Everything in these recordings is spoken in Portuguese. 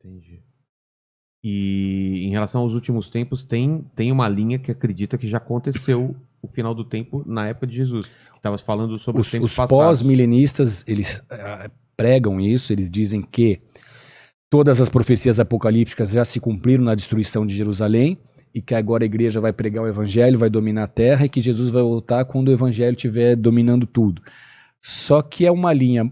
Entendi. E em relação aos últimos tempos, tem uma linha que acredita que já aconteceu o final do tempo na época de Jesus. Estava falando sobre os tempos Os passados. pós-milenistas, eles pregam isso, eles dizem que todas as profecias apocalípticas já se cumpriram na destruição de Jerusalém e que agora a igreja vai pregar o evangelho, vai dominar a terra e que Jesus vai voltar quando o evangelho estiver dominando tudo. Só que é uma linha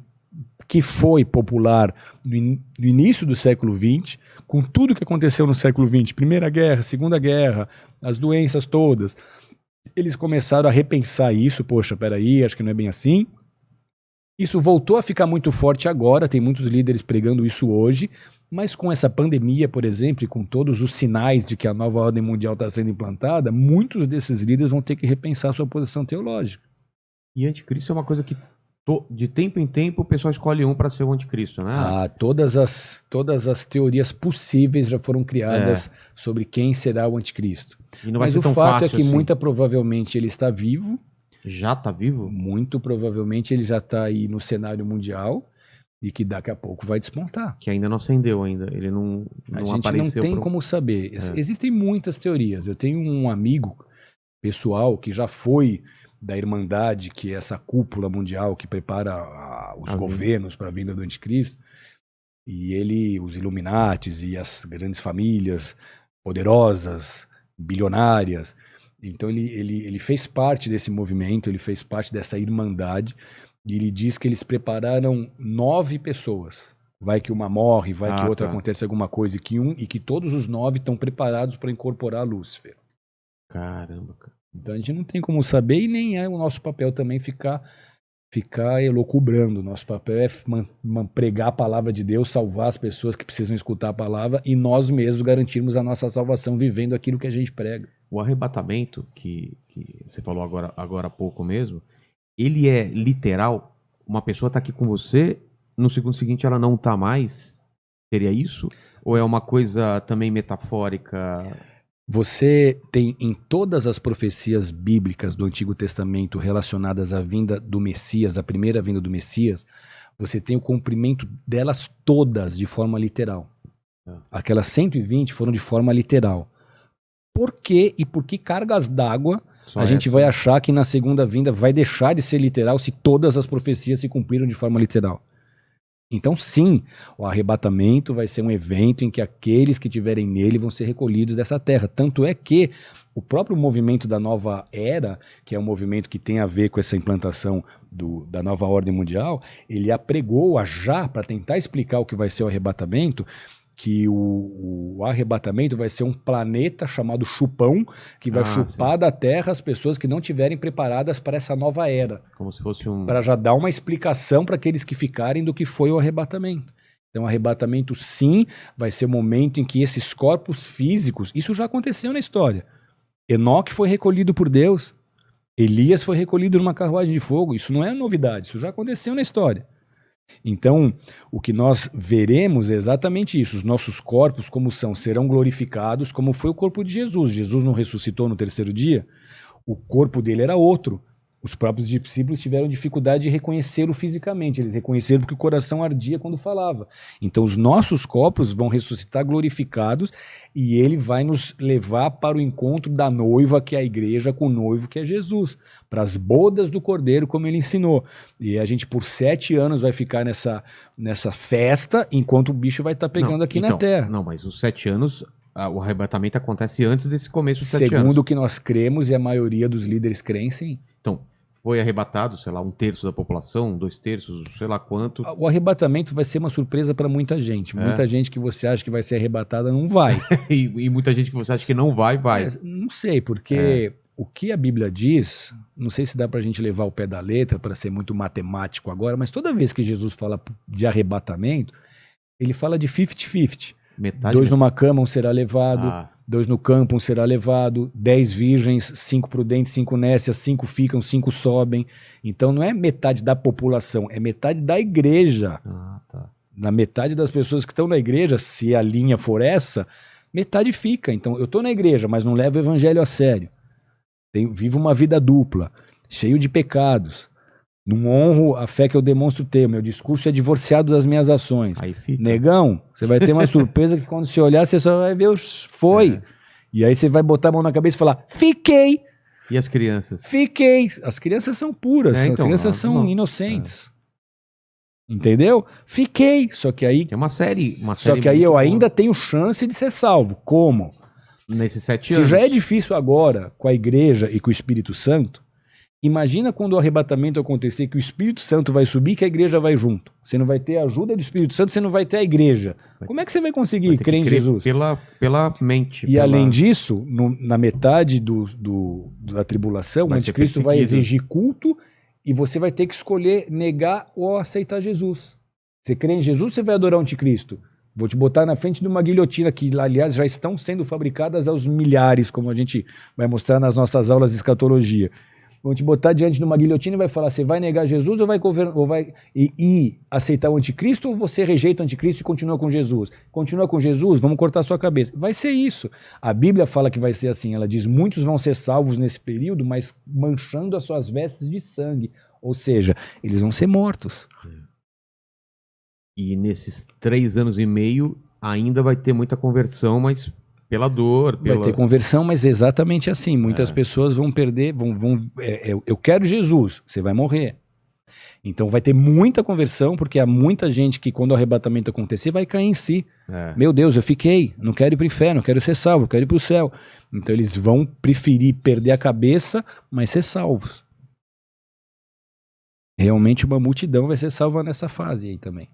que foi popular no início do século XX, com tudo que aconteceu no século XX, Primeira Guerra, Segunda Guerra, as doenças todas. Eles começaram a repensar isso, poxa, peraí, acho que não é bem assim. Isso voltou a ficar muito forte agora, tem muitos líderes pregando isso hoje, mas com essa pandemia, por exemplo, e com todos os sinais de que a nova ordem mundial está sendo implantada, muitos desses líderes vão ter que repensar sua posição teológica. E anticristo é uma coisa que de tempo em tempo o pessoal escolhe um para ser o anticristo, né? Todas as teorias possíveis já foram criadas sobre quem será o anticristo. E não vai Mas ser o tão fato fácil é que assim. muito provavelmente ele está vivo. Já está vivo? Muito provavelmente ele já está aí no cenário mundial e que daqui a pouco vai despontar. Que ainda não acendeu ainda, ele não apareceu. A gente não tem como saber. Existem muitas teorias. Eu tenho um amigo pessoal que já foi da Irmandade, que é essa cúpula mundial que prepara os governos para a vinda do anticristo, e os Illuminates e as grandes famílias poderosas, bilionárias. Então ele fez parte desse movimento, ele fez parte dessa Irmandade, e ele diz que eles prepararam 9 pessoas. Vai que uma morre, vai que outra acontece alguma coisa, e que todos os 9 estão preparados para incorporar Lúcifer. Caramba, cara. Então a gente não tem como saber, e nem é o nosso papel também ficar elocubrando. Nosso papel é pregar a palavra de Deus, salvar as pessoas que precisam escutar a palavra e nós mesmos garantirmos a nossa salvação vivendo aquilo que a gente prega. O arrebatamento, que você falou agora há pouco mesmo, ele é literal? Uma pessoa está aqui com você, no segundo seguinte ela não está mais? Seria isso? Ou é uma coisa também metafórica? Você tem em todas as profecias bíblicas do Antigo Testamento relacionadas à vinda do Messias, a primeira vinda do Messias, você tem o cumprimento delas todas de forma literal. Aquelas 120 foram de forma literal. Por quê e por que cargas d'água a gente vai achar que na segunda vinda vai deixar de ser literal se todas as profecias se cumpriram de forma literal? Então, sim, o arrebatamento vai ser um evento em que aqueles que estiverem nele vão ser recolhidos dessa terra. Tanto é que o próprio movimento da nova era, que é um movimento que tem a ver com essa implantação da nova ordem mundial, ele apregou já para tentar explicar o que vai ser o arrebatamento, que o arrebatamento vai ser um planeta chamado chupão, que vai chupar da Terra as pessoas que não estiverem preparadas para essa nova era. Como se fosse para já dar uma explicação para aqueles que ficarem do que foi o arrebatamento. Então, o arrebatamento, sim, vai ser o momento em que esses corpos físicos, isso já aconteceu na história. Enoque foi recolhido por Deus, Elias foi recolhido numa carruagem de fogo, isso não é novidade, isso já aconteceu na história. Então, o que nós veremos é exatamente isso. Os nossos corpos, como são, serão glorificados, como foi o corpo de Jesus. Jesus não ressuscitou no terceiro dia? O corpo dele era outro. Os próprios discípulos tiveram dificuldade de reconhecê-lo fisicamente. Eles reconheceram porque o coração ardia quando falava. Então, os nossos corpos vão ressuscitar glorificados e ele vai nos levar para o encontro da noiva, que é a igreja, com o noivo, que é Jesus. Para as bodas do Cordeiro, como ele ensinou. E a gente, por 7 anos, vai ficar nessa festa, enquanto o bicho vai estar pegando na terra. Não, mas os 7 anos... o arrebatamento acontece antes desse começo dos 7 anos. Segundo o que nós cremos e a maioria dos líderes creem, sim. Então, foi arrebatado, sei lá, 1/3 da população, 2/3, sei lá quanto. O arrebatamento vai ser uma surpresa para muita gente. Muita gente que você acha que vai ser arrebatada não vai. e muita gente que você acha que não vai. Não sei, porque o que a Bíblia diz, não sei se dá para a gente levar o pé da letra para ser muito matemático agora, mas toda vez que Jesus fala de arrebatamento, ele fala de 50-50. 2 numa cama, 1 será levado. 2 no campo, 1 será levado. 10 virgens, 5 prudentes, 5 nécias, 5 ficam, 5 sobem. Então não é metade da população, é metade da igreja. Na metade das pessoas que estão na igreja, se a linha for essa, metade fica. Então eu estou na igreja, mas não levo o evangelho a sério. Vivo uma vida dupla, cheio de pecados. Não honro a fé que eu demonstro ter. Meu discurso é divorciado das minhas ações. Aí fica. Negão, você vai ter uma surpresa que quando você olhar, você só vai ver os foi. É. E aí você vai botar a mão na cabeça e falar, fiquei. E as crianças? Fiquei. As crianças são puras, É, então, as crianças elas são não- inocentes. Entendeu? Fiquei. Só que aí, Tem uma série só que aí muito eu boa ainda tenho chance de ser salvo. Como? nesses 7 Se anos. já é difícil agora com a igreja e com o Espírito Santo, imagina quando o arrebatamento acontecer que o Espírito Santo vai subir e que a igreja vai junto. Você não vai ter a ajuda do Espírito Santo, você não vai ter a igreja. Como é que você vai conseguir Vai ter crer que em crer Jesus? pela mente. E além disso, na metade da tribulação, Vai o ser anticristo vai perseguido. exigir culto e você vai ter que escolher negar ou aceitar Jesus. Você crê em Jesus, você vai adorar o anticristo. Vou te botar na frente de uma guilhotina que, aliás, já estão sendo fabricadas aos milhares, como a gente vai mostrar nas nossas aulas de escatologia. Vão te botar diante de uma guilhotina e vai falar, você vai negar Jesus ou vai aceitar o anticristo, ou você rejeita o anticristo e continua com Jesus? Continua com Jesus, vamos cortar sua cabeça. Vai ser isso. A Bíblia fala que vai ser assim, ela diz, muitos vão ser salvos nesse período, mas manchando as suas vestes de sangue. Ou seja, eles vão ser mortos. E nesses 3 anos e meio ainda vai ter muita conversão, mas pela dor, Vai ter conversão, mas exatamente assim. Muitas pessoas vão perder, eu quero Jesus, você vai morrer. Então vai ter muita conversão, porque há muita gente que quando o arrebatamento acontecer vai cair em si. É. Meu Deus, eu fiquei, não quero ir para o inferno, não quero ser salvo, eu quero ir para o céu. Então eles vão preferir perder a cabeça, mas ser salvos. Realmente uma multidão vai ser salva nessa fase aí também.